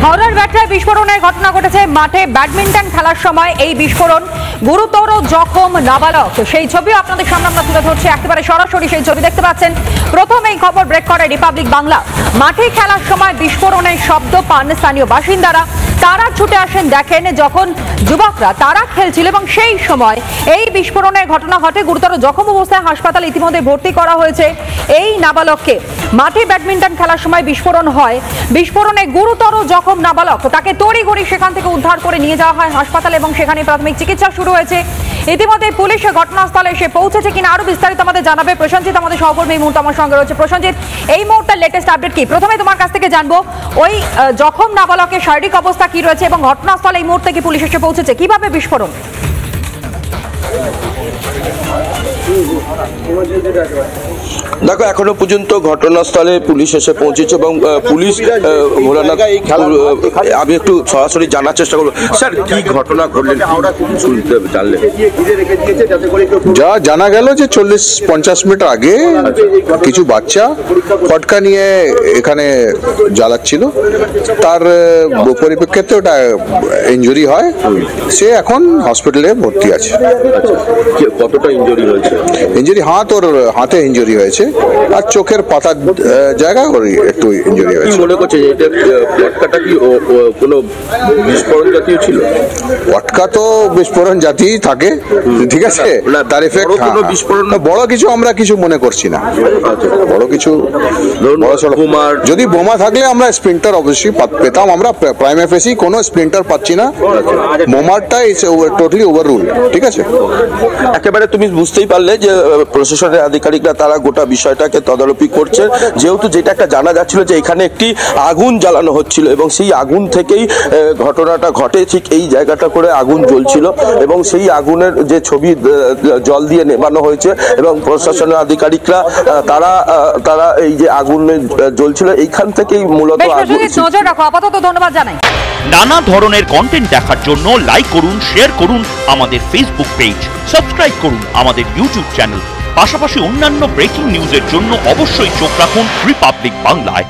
হাওড়ার ব্যাটরায় বিস্ফোরণের ঘটনা ঘটেছে। মাঠে ব্যাডমিন্টন খেলার সময় এই বিস্ফোরণ, গুরুতর জখম নাবালক। সেই ছবিও আপনাদের সামনে আমরা তুলে ধরছি, একেবারে সরাসরি সেই ছবি দেখতে পাচ্ছেন। প্রথম এই খবর ব্রেক করে রিপাবলিক বাংলা। মাঠে খেলার সময় বিস্ফোরণের শব্দ পান স্থানীয় বাসিন্দারা। তারা ছুটে আসেন, দেখেন যখন যুবকরা তারা খেলছিল এবং সেই সময় এই বিস্ফোরণের ঘটনা ঘটে। গুরুতর জখম অবস্থায় হাসপাতালে ইতিমধ্যে ভর্তি করা হয়েছে এই নাবালককে। মাঠে ব্যাডমিন্টন খেলার সময় বিস্ফোরণ হয়, বিস্ফোরণে গুরুতর জখম নাবালক। তাকে তড়িঘড়ি সেখান থেকে উদ্ধার করে নিয়ে যাওয়া হয় হাসপাতালে এবং সেখানে প্রাথমিক চিকিৎসা শুরু হয়েছে। ইতিমধ্যে পুলিশ ঘটনাস্থলে এসে পৌঁছেছে কিনা আরো বিস্তারিত আমাদের জানাবে প্রসেনজিৎ, আমাদের সহকর্মী এই মুহূর্তে আমার সঙ্গে রয়েছে। প্রসেনজিৎ, এই মুহূর্তের লেটেস্ট আপডেট কি? প্রথমে তোমার কাছ থেকে জানবো, ওই জখম নাবালকের শারীরিক অবস্থা কি রয়েছে এবং ঘটনাস্থলে এই মুহূর্তে কি পুলিশ এসে পৌঁছেছে? কিভাবে বিস্ফোরণ? দেখো, এখনো পর্যন্ত ঘটনাস্থলে পুলিশ এসে পৌঁছেছে এবং পুলিশ আমি একটু সরাসরি জানার চেষ্টা করবো। স্যার, কি ঘটনা ঘটলেন, শুনতে জানলেন? যা জানা গেল যে 40-50 মিনিট আগে কিছু বাচ্চা ফটকা নিয়ে এখানে জ্বালাচ্ছিল, তার পরিপ্রেক্ষিতে ওটা ইনজুরি হয়। সে এখন হসপিটালে ভর্তি আছে। কতটা ইনজুরি হয়েছে? ইনজুরি হাতে ইনজুরি হয়েছে আর চোখের পাতার জায়গায় একটু ইনজুরি হয়েছে। মনে করছে যে এটা পটকাটা কি কোনো বিস্ফোরণ জাতীয় ছিল? পটকা তো বিস্ফোরণ জাতীয় থাকে, ঠিক আছে, তার এফেক্ট। বড় কিছু আমরা কিছু মনে করছি না, বড় কিছু যদি বোমা থাকলে আমরা স্প্লিন্টার অবশ্যই পেতাম। আমরা প্রাইমে ফেসি কোনো স্প্লিন্টার পাচ্ছি না। বোমারটা টোটালি ওভাররুল, ঠিক আছে। একেবারে তুমি বুঝতেই পারলে যে প্রশাসনের আধিকারিকরা তারা গোটা বিষয়টাকে তদারকি করছে, যেহেতু যেটা একটা জানা যাচ্ছিল যে এখানে একটি আগুন জ্বালানো হচ্ছিল এবং সেই আগুন থেকেই ঘটনাটা ঘটে। ঠিক এই জায়গাটা করে আগুন জ্বলছিল এবং সেই আগুনের যে ছবি জল দিয়ে নেভানো হয়েছে এবং প্রশাসনের আধিকারিকরা তারা এই যে আগুন জ্বলছিল এইখান থেকেই মূলত নজর রাখো। আপাতত ধন্যবাদ জানাই। নানা ধরনের কন্টেন্ট দেখার জন্য লাইক করুন, শেয়ার করুন আমাদের ফেসবুক পেজ, সাবস্ক্রাইব করুন আমাদের ইউটিউব চ্যানেল। পাশাপাশি অন্যান্য ব্রেকিং নিউজের জন্য অবশ্যই চোখ রাখুন রিপাবলিক বাংলায়।